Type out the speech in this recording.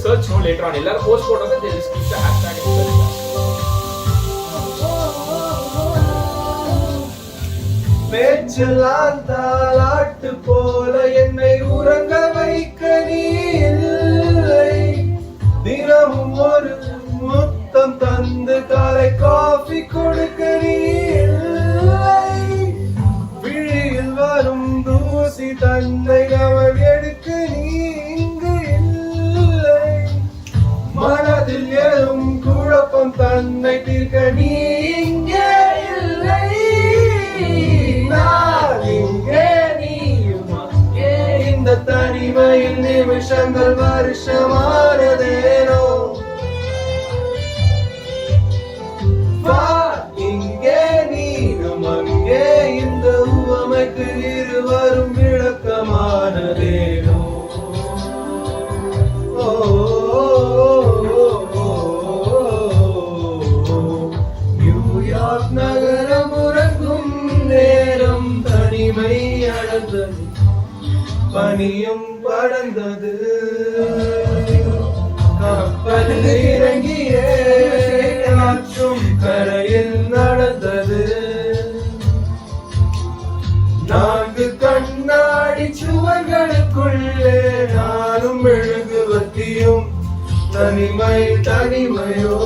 search no later on. எல்லாரும் post போடுறத they just keep the hashtag in search bar. பேச்செல்லாம் தாலாட்டு போல என்னை உறங்க வைக்க நீ இல்லை. தினமும் ஒரு முத்தம் தந்து காலை காஃபி கொடுக்க நீ இல்லை. விழியில் வரும் தூசி தன்னை அவள் எடுக்க நீ இங்கு இல்லை. மனதில் எழும் குழப்பம் தன்னை தீர்க்க நீ இங்கே இல்லை. இந்த தனிமையில் நிமிஷங்கள் வருஷமானதேனோ. இங்கே நீரும் அங்கே இந்த உவமைக்கு இருவரும் விளக்கமானதேனோ. நியூயார்க் நகரம் உறங்கும் நேரம் தனிமை அழந்தது, பனியும் படர்ந்தது. கப்பலில் இறங்கிய காற்றும் கரையில் நடந்தது. 4 கண்ணாடி சுவர்களுக்குள்ளே நானும் மெழுகுவர்த்தியும். தனிமை தனிமையோ